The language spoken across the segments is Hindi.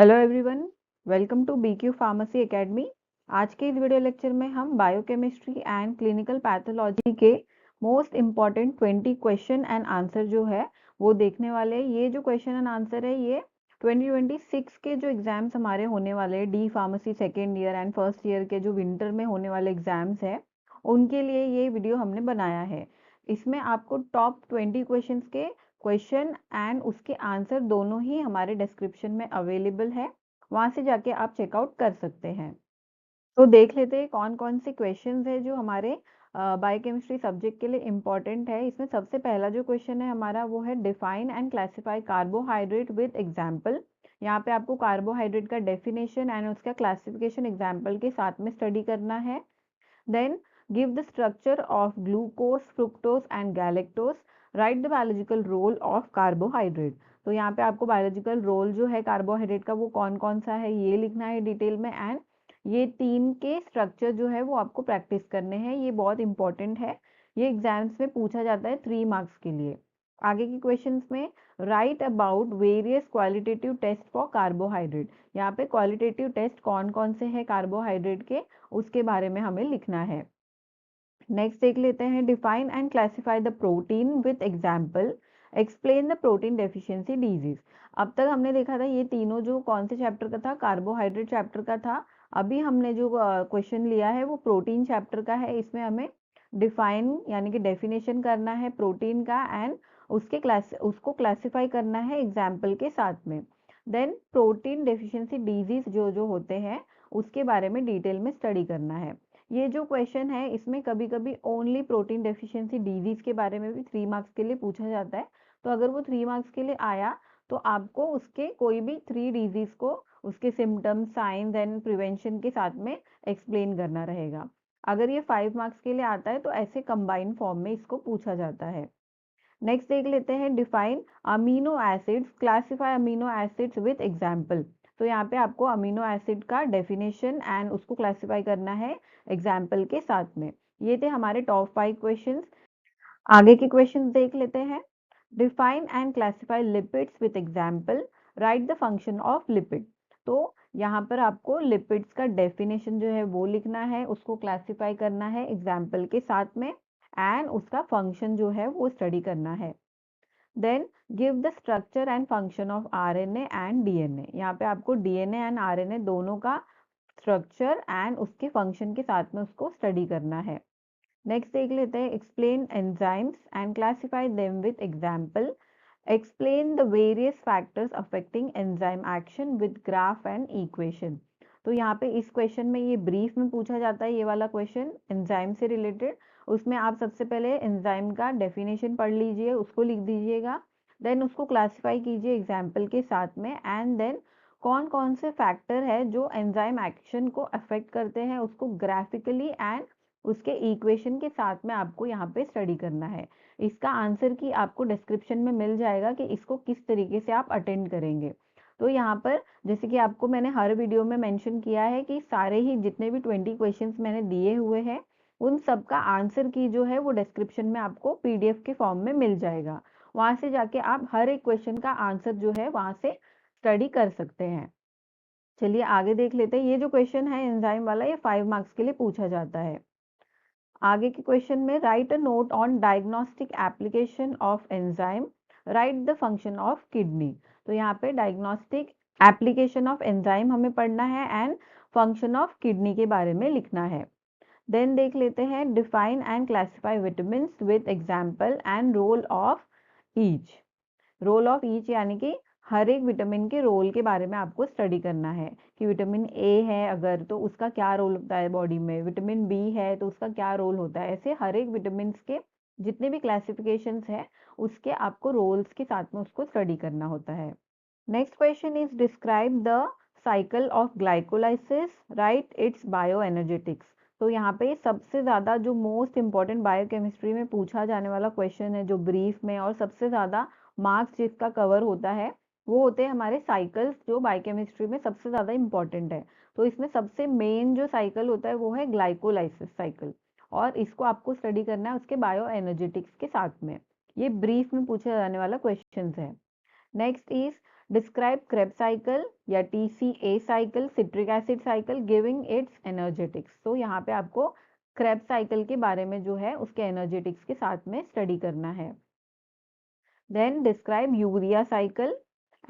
Hello everyone, welcome to BQ pharmacy academy. आज के इस वीडियो लेक्चर में हम बायोकेमिस्ट्री एंड क्लिनिकल पैथोलॉजी के most important 20 question and answer जो है वो देखने वाले हैं। ये जो क्वेश्चन एंड आंसर है ये 2026 के जो एग्जाम्स हमारे होने वाले हैं, D pharmacy second year and first year के जो विंटर में होने वाले एग्जाम्स है उनके लिए ये वीडियो हमने बनाया है। इसमें आपको टॉप 20 क्वेश्चंस के क्वेश्चन एंड उसके आंसर दोनों ही हमारे डिस्क्रिप्शन में अवेलेबल है, वहां से जाके आप चेकआउट कर सकते हैं। तो देख लेते हैं कौन कौन से क्वेश्चंस है जो हमारे बायोकेमिस्ट्री सब्जेक्ट के लिए इम्पोर्टेंट है। इसमें सबसे पहला जो क्वेश्चन है हमारा वो है define and classify carbohydrate with example. यहाँ पे आपको कार्बोहाइड्रेट का डेफिनेशन एंड उसका क्लासिफिकेशन एग्जाम्पल के साथ में स्टडी करना है। Then give the structure of glucose, fructose and galactose. Write the biological role of carbohydrate. तो यहाँ पे आपको बायोलॉजिकल रोल जो है कार्बोहाइड्रेट का वो कौन कौन सा है ये लिखना है डिटेल में, एंड ये तीन के स्ट्रक्चर जो है वो आपको प्रैक्टिस करने हैं। ये बहुत इंपॉर्टेंट है, ये एग्जाम्स में पूछा जाता है 3 मार्क्स के लिए। आगे के क्वेश्चंस में write about various qualitative test for carbohydrate. यहाँ पे क्वालिटेटिव टेस्ट कौन कौन से हैं कार्बोहाइड्रेट के, उसके बारे में हमें लिखना है। नेक्स्ट देख लेते हैं define and classify the protein with example. Explain the protein deficiency disease. अब तक हमने देखा था ये तीनों जो कौन से चैप्टर का था, कार्बोहाइड्रेट चैप्टर का था। अभी हमने जो क्वेश्चन लिया है वो प्रोटीन चैप्टर का है। इसमें हमें डिफाइन यानी कि डेफिनेशन करना है प्रोटीन का, एंड उसको क्लासिफाई करना है एग्जाम्पल के साथ में। देन प्रोटीन डेफिशिएंसी डिजीज जो जो होते हैं उसके बारे में डिटेल में स्टडी करना है। ये जो क्वेश्चन है इसमें कभी कभी ओनली प्रोटीन डेफिशिएंसी डिजीज के बारे में भी 3 मार्क्स के लिए पूछा जाता है। तो अगर वो 3 मार्क्स के लिए आया तो आपको उसके कोई भी 3 डिजीज को उसके सिम्टम्स, साइंस एंड प्रिवेंशन के साथ में एक्सप्लेन करना रहेगा। अगर ये 5 मार्क्स के लिए आता है तो ऐसे कंबाइंड फॉर्म में इसको पूछा जाता है। नेक्स्ट देख लेते हैं define amino acids, classify amino acids with example. तो यहाँ पे आपको अमीनो एसिड का डेफिनेशन एंड उसको क्लासिफाई करना है एग्जाम्पल के साथ में। ये थे हमारे टॉप 5 क्वेश्चंस। आगे के क्वेश्चंस देख लेते हैं। Define and classify lipids with example. Right the function of lipid. तो यहाँ पर आपको लिपिड्स का डेफिनेशन जो है वो लिखना है, उसको क्लासिफाई करना है एग्जाम्पल के साथ में, एंड उसका फंक्शन जो है वो स्टडी करना है। Then give the structure and function of RNA and DNA. यहाँ पे आपको डीएनए एंड आरएनए दोनों का स्ट्रक्चर एंड उसके फंक्शन के साथ में उसको स्टडी करना है। नेक्स्ट देख लेते हैं explain enzymes and classify them with example. Explain the various factors affecting enzyme action with graph and equation. तो यहाँ पे इस क्वेश्चन में ये ब्रीफ में पूछा जाता है, ये वाला क्वेश्चन एंजाइम से रिलेटेड। उसमें आप सबसे पहले एंजाइम का डेफिनेशन पढ़ लीजिए, उसको लिख दीजिएगा। देन उसको क्लासिफाई कीजिए एग्जाम्पल के साथ में, एंड देन कौन कौन से फैक्टर है जो एंजाइम एक्शन को अफेक्ट करते हैं उसको ग्राफिकली एंड उसके इक्वेशन के साथ में आपको यहाँ पे स्टडी करना है। इसका आंसर की आपको डिस्क्रिप्शन में मिल जाएगा कि इसको किस तरीके से आप अटेंड करेंगे। तो यहाँ पर जैसे कि आपको मैंने हर वीडियो में मेंशन किया है कि सारे ही जितने भी 20 क्वेश्चंस मैंने दिए हुए हैं उन सब का आंसर की जो है वो डिस्क्रिप्शन में आपको पीडीएफ के फॉर्म में मिल जाएगा। वहां से जाके आप हर एक क्वेश्चन का आंसर जो है वहां से स्टडी कर सकते हैं। चलिए आगे देख लेते हैं। ये जो क्वेश्चन है एंजाइम वाला ये 5 मार्क्स के लिए पूछा जाता है। आगे के क्वेश्चन में right a note on diagnostic application of enzyme. Right the function of kidney. तो यहाँ पे डायग्नोस्टिक एप्लीकेशन ऑफ एंजाइम हमें पढ़ना है एंड फंक्शन ऑफ किडनी के बारे में लिखना है। देन देख लेते हैं define and classify vitamin with example and role of each. Role of each यानी कि हर एक विटामिन के रोल के बारे में आपको स्टडी करना है कि विटामिन ए है अगर तो उसका क्या रोल होता है बॉडी में, विटामिन बी है तो उसका क्या रोल होता है। ऐसे हर एक विटामिन के जितने भी क्लासिफिकेशंस है उसके आपको रोल्स के साथ में उसको स्टडी करना होता है। Next question is describe the cycle of glycolysis, right it's bioenergetics. तो यहाँ पे सबसे ज़्यादा जो मोस्ट इंपॉर्टेंट बायोकेमिस्ट्री में पूछा जाने वाला क्वेश्चन है जो ब्रीफ में और सबसे ज़्यादा मार्क्स जिसका कवर होता है वो होते हैं हमारे साइकिल्स, जो बायोकेमिस्ट्री में सबसे ज़्यादा इंपॉर्टेंट है। तो इसमें सबसे मेन जो साइकिल होता है वो है ग्लाइकोलाइसिस साइकिल, और इसको आपको स्टडी करना है उसके बायोएनर्जेटिक्स के साथ में। ये ब्रीफ में पूछा जाने वाला क्वेश्चन है। Next is describe Krebs cycle या TCA cycle, citric acid cycle, giving it's energetics. तो यहाँ पे आपको क्रेब्स साइकिल के बारे में जो है उसके एनर्जेटिक्स के साथ में स्टडी करना है। Then describe urea cycle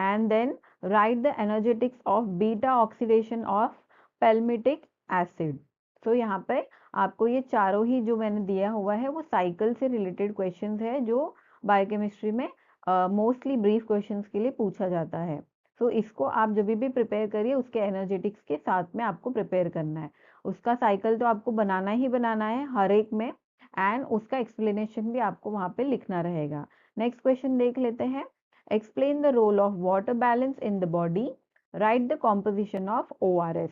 and then write the energetics of beta oxidation of palmitic acid. तो यहाँ पे आपको ये चारों ही जो मैंने दिया हुआ है वो साइकिल से रिलेटेड क्वेश्चंस है जो बायोकेमिस्ट्री में मोस्टली ब्रीफ क्वेश्चंस के लिए पूछा जाता है। तो इसको आप जब भी प्रिपेयर करिए उसके एनर्जेटिक्स के साथ में आपको प्रिपेयर करना है। उसका साइकिल तो आपको बनाना ही बनाना है हर एक में, एंड उसका एक्सप्लेनेशन भी आपको वहाँ पे लिखना रहेगा। नेक्स्ट क्वेश्चन देख लेते हैं। Explain the role of water balance in the body, write the composition of ORS।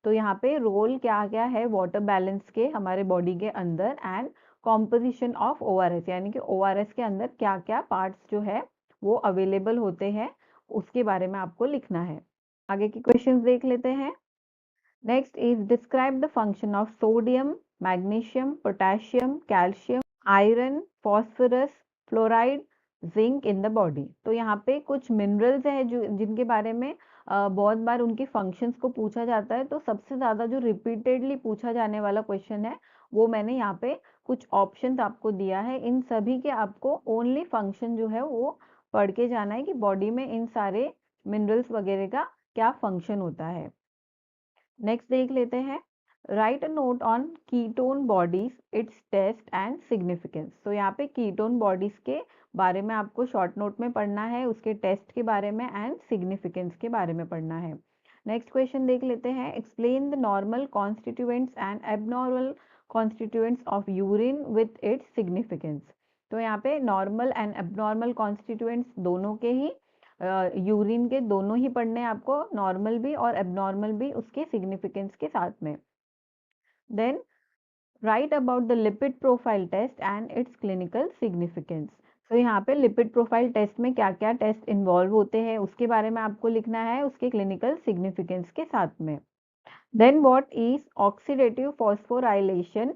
तो यहाँ पे रोल क्या क्या है वाटर बैलेंस के हमारे बॉडी के अंदर, एंड कॉम्पोजिशन ऑफ ORS यानी कि ORS के अंदर क्या क्या पार्ट्स जो है वो अवेलेबल होते हैं उसके बारे में आपको लिखना है। आगे की क्वेश्चंस देख लेते हैं। Next is describe the function of sodium, magnesium, potassium, calcium, iron, phosphorus, fluoride, zinc in the body. तो यहाँ पे कुछ मिनरल्स हैं जो जिनके बारे में बहुत बार उनकी फंक्शंस को पूछा जाता है। तो सबसे ज़्यादा जो रिपीटेडली पूछा जाने वाला क्वेश्चन है वो मैंने यहाँ पे कुछ ऑप्शंस आपको दिया है। इन सभी के आपको ओनली फंक्शन जो है वो पढ़ के जाना है कि बॉडी में इन सारे मिनरल्स वगैरह का क्या फंक्शन होता है। नेक्स्ट देख लेते हैं। Write a note on ketone bodies, its test and significance. तो यहाँ पे कीटोन बॉडीज के बारे में आपको शॉर्ट नोट में पढ़ना है, उसके टेस्ट के बारे में एंड सिग्निफिकेंस के बारे में पढ़ना है। नेक्स्ट क्वेश्चन देख लेते हैं। Explain the normal constituents and abnormal constituents of urine with its significance. तो यहाँ पे नॉर्मल एंड एबनॉर्मल कॉन्स्टिट्यूएंट्स दोनों के ही यूरिन के दोनों ही पढ़ने हैं आपको, नॉर्मल भी और एबनॉर्मल भी उसके सिग्निफिकेंस के साथ में। Then right about the lipid profile test and its clinical significance. तो यहाँ पे लिपिड प्रोफाइल टेस्ट में क्या क्या टेस्ट इन्वॉल्व होते हैं उसके बारे में आपको लिखना है उसके क्लिनिकल सिग्निफिकेंस के साथ में। Then what is oxidative phosphorylation,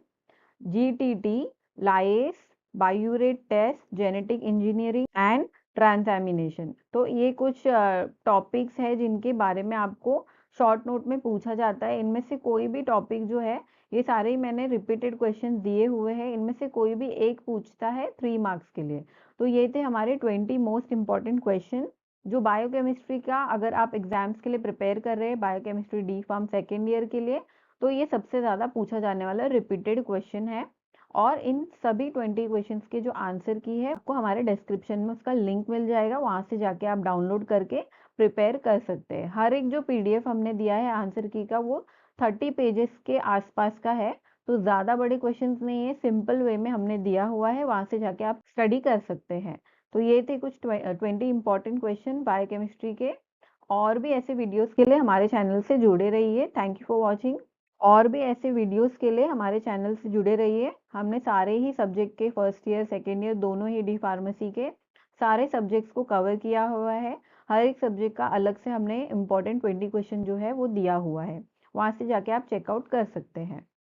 GTT, lyase, biuret test, genetic engineering and transamination. तो ये कुछ टॉपिक्स है जिनके बारे में आपको शॉर्ट नोट में पूछा जाता है। इनमें से कोई भी टॉपिक जो है, ये सारे ही मैंने रिपीटेड क्वेश्चन दिए हुए हैं, इनमें से कोई भी एक पूछता है 3 मार्क्स के लिए। तो ये थे हमारे 20 मोस्ट इंपॉर्टेंट क्वेश्चन जो बायोकेमिस्ट्री का, अगर आप एग्जाम्स के लिए प्रिपेयर कर रहे हैं biochemistry D pharm second year के लिए, तो ये सबसे ज़्यादा पूछा जाने वाला रिपीटेड क्वेश्चन है। और इन सभी 20 क्वेश्चंस के जो आंसर की है आपको हमारे डिस्क्रिप्शन में उसका लिंक मिल जाएगा, वहाँ से जाके आप डाउनलोड करके प्रिपेयर कर सकते हैं। हर एक जो PDF हमने दिया है आंसर की का वो 30 पेजेस के आसपास का है, तो ज़्यादा बड़े क्वेश्चंस नहीं है, सिंपल वे में हमने दिया हुआ है, वहाँ से जाके आप स्टडी कर सकते हैं। तो ये थे कुछ 20 इंपॉर्टेंट क्वेश्चन बायोकेमिस्ट्री के। और भी ऐसे वीडियोस के लिए हमारे चैनल से जुड़े रहिए। Thank you for watching. और भी ऐसे वीडियोस के लिए हमारे चैनल से जुड़े रहिए। हमने सारे ही सब्जेक्ट के फर्स्ट ईयर सेकेंड ईयर दोनों ही डी फार्मेसी के सारे सब्जेक्ट्स को कवर किया हुआ है। हर एक सब्जेक्ट का अलग से हमने इम्पोर्टेंट 20 क्वेश्चन जो है वो दिया हुआ है, वहाँ से जाके आप चेकआउट कर सकते हैं।